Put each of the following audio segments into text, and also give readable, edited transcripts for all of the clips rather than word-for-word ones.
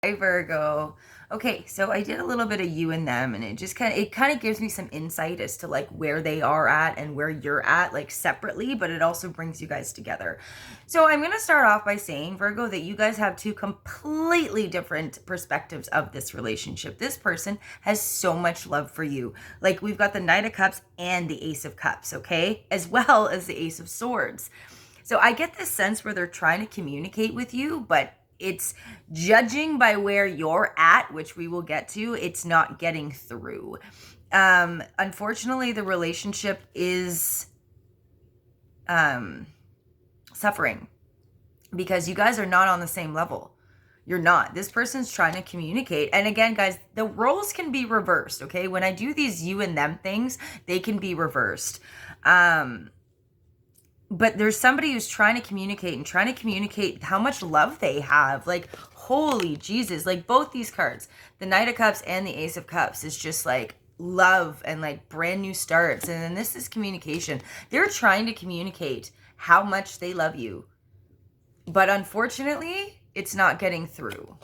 Hi, Virgo. Okay, so I did a little bit of you and them, and it kind of gives me some insight as to like where they are at and where you're at, like separately, but it also brings you guys together. So I'm gonna start off by saying, Virgo, that you guys have two completely different perspectives of this relationship. This person has so much love for you. Like we've got the Knight of Cups and the Ace of Cups, okay? As well as the Ace of Swords. So I get this sense where they're trying to communicate with you, but it's judging by where you're at, which we will get to, it's not getting through. Unfortunately, the relationship is suffering because you guys are not on the same level. You're not. This person's trying to communicate. And again, guys, the roles can be reversed, okay? When I do these you and them things, they can be reversed. But there's somebody who's trying to communicate how much love they have. Like, holy Jesus. Like, both these cards, the Knight of Cups and the Ace of Cups, is just like love and like brand new starts. And then this is communication. They're trying to communicate how much they love you. But unfortunately, it's not getting through.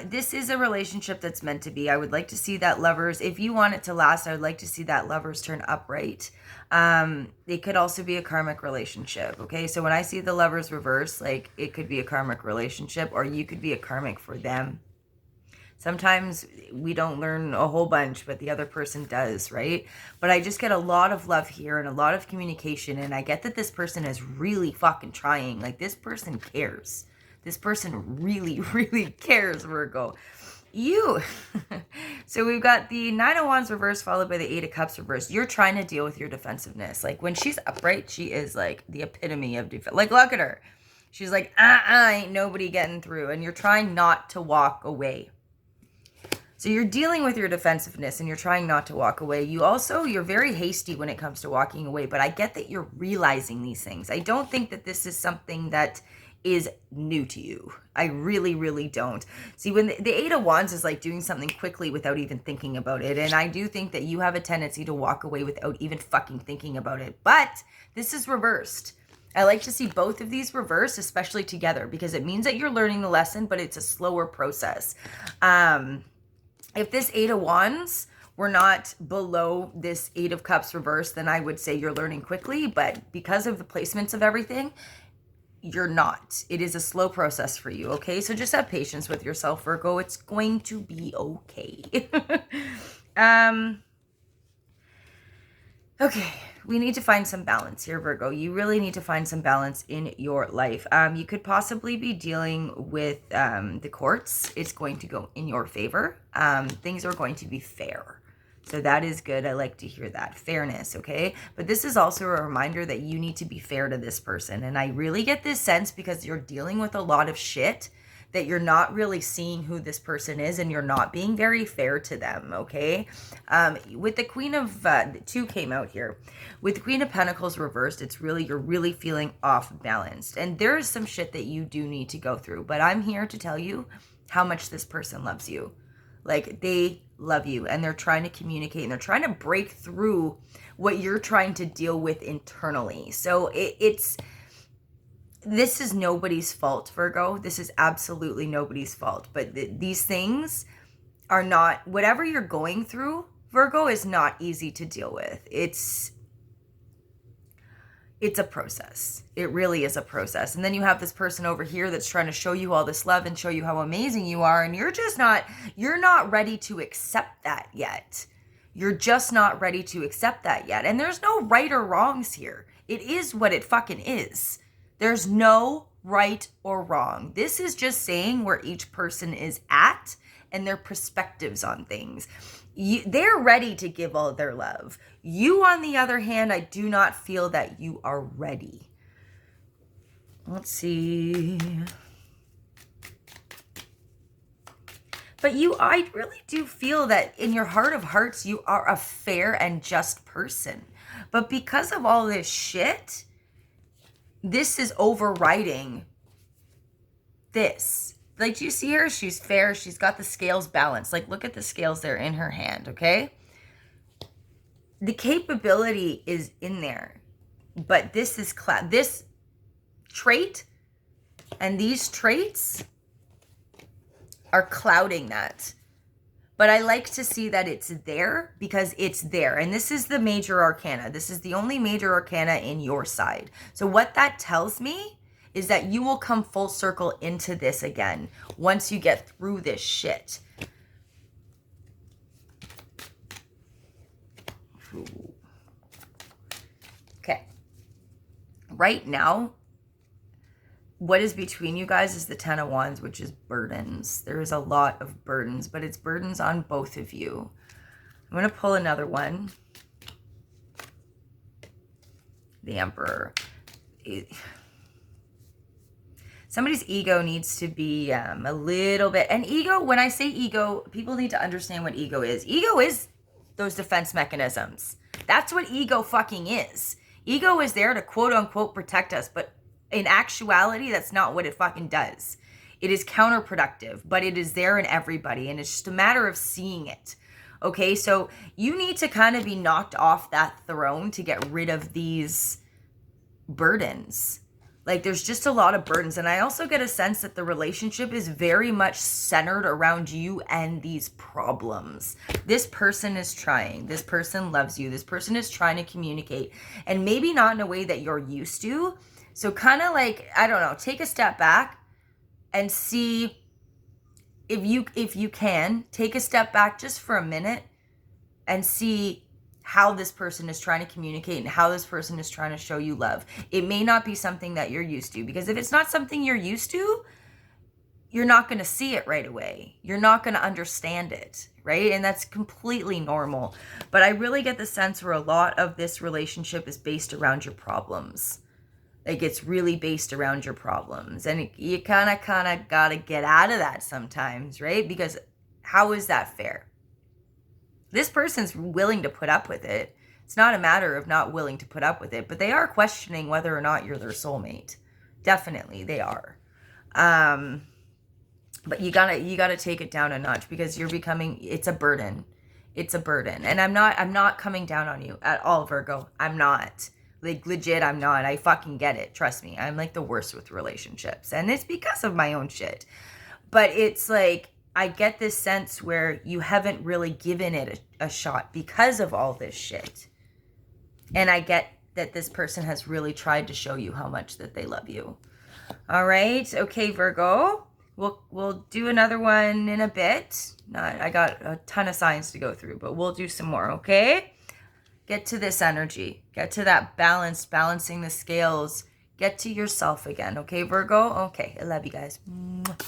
This is a relationship that's meant to be. I would like to see that lovers, if you want it to last, I would like to see that lovers turn upright. It could also be a karmic relationship, okay? So when I see the lovers reverse, like it could be a karmic relationship, or you could be a karmic for them. Sometimes we don't learn a whole bunch, but the other person does, right? But I just get a lot of love here and a lot of communication, and I get that this person is really fucking trying. Like, this person cares. This person really, really cares, Virgo. So we've got the Nine of Wands reverse followed by the Eight of Cups reverse. You're trying to deal with your defensiveness. Like, when she's upright, she is like the epitome of defense. Like, look at her. She's like, ain't nobody getting through. And you're trying not to walk away. So you're dealing with your defensiveness and you're trying not to walk away. You're very hasty when it comes to walking away, but I get that you're realizing these things. I don't think that this is something that is new to you. I really, really don't. See, when the Eight of Wands is like doing something quickly without even thinking about it. And I do think that you have a tendency to walk away without even fucking thinking about it. But this is reversed. I like to see both of these reversed, especially together, because it means that you're learning the lesson, but it's a slower process. If this Eight of Wands were not below this Eight of Cups reverse, then I would say you're learning quickly. But because of the placements of everything, you're not. It is a slow process for you, okay? So just have patience with yourself, Virgo. It's going to be okay. Okay, we need to find some balance here, Virgo. You really need to find some balance in your life. You could possibly be dealing with the courts. It's going to go in your favor. Things are going to be fair. So that is good. I like to hear that. Fairness, okay? But this is also a reminder that you need to be fair to this person. And I really get this sense because you're dealing with a lot of shit that you're not really seeing who this person is and you're not being very fair to them, okay? With the Queen of, two came out here. With the Queen of Pentacles reversed, you're really feeling off balanced. And there is some shit that you do need to go through. But I'm here to tell you how much this person loves you. Like, they love you and they're trying to communicate and they're trying to break through what you're trying to deal with internally. So this is nobody's fault, Virgo. This is absolutely nobody's fault. But these things are not, whatever you're going through, Virgo, is not easy to deal with. It's a process. It really is a process. And then you have this person over here that's trying to show you all this love and show you how amazing you are. And you're not ready to accept that yet. You're just not ready to accept that yet. And there's no right or wrongs here. It is what it fucking is. There's no right or wrong. This is just saying where each person is at and their perspectives on things. They're ready to give all their love. You, on the other hand, I do not feel that you are ready. Let's see. But I really do feel that in your heart of hearts, you are a fair and just person. But because of all this shit, this is overriding this. Like, do you see her? She's fair. She's got the scales balanced. Like, look at the scales there in her hand, okay? The capability is in there. But this is this trait and these traits are clouding that. But I like to see that it's there because it's there. And this is the major arcana. This is the only major arcana in your side. So what that tells me is that you will come full circle into this again once you get through this shit. Okay. Right now, what is between you guys is the Ten of Wands, which is burdens. There is a lot of burdens, but it's burdens on both of you. I'm going to pull another one. The Emperor. Somebody's ego needs to be a little bit... And ego, when I say ego, people need to understand what ego is. Ego is those defense mechanisms. That's what ego fucking is. Ego is there to quote unquote protect us, but in actuality, that's not what it fucking does. It is counterproductive, but it is there in everybody, and it's just a matter of seeing it. Okay, so you need to kind of be knocked off that throne to get rid of these burdens. Like, there's just a lot of burdens, and I also get a sense that the relationship is very much centered around you and these problems. This person is trying. This person loves you. This person is trying to communicate, and maybe not in a way that you're used to. So kind of like, I don't know, take a step back and see if you can take a step back just for a minute and see how this person is trying to communicate and how this person is trying to show you love. It may not be something that you're used to, because if it's not something you're used to, you're not going to see it right away. You're not going to understand it, right? And that's completely normal. But I really get the sense where a lot of this relationship is based around your problems. Like, it's really based around your problems. And you kind of got to get out of that sometimes, right? Because how is that fair? This person's willing to put up with it. It's not a matter of not willing to put up with it, but they are questioning whether or not you're their soulmate. Definitely, they are. But you gotta take it down a notch, because you're becoming, it's a burden. It's a burden. And I'm not coming down on you at all, Virgo. I'm not. Like, legit, I'm not. I fucking get it. Trust me. I'm like the worst with relationships. And it's because of my own shit. But it's like, I get this sense where you haven't really given it a shot because of all this shit. And I get that this person has really tried to show you how much that they love you. All right. Okay, Virgo. We'll do another one in a bit. I got a ton of signs to go through, but we'll do some more, okay? Get to this energy. Get to that balance, balancing the scales. Get to yourself again, okay, Virgo? Okay, I love you guys. Mwah.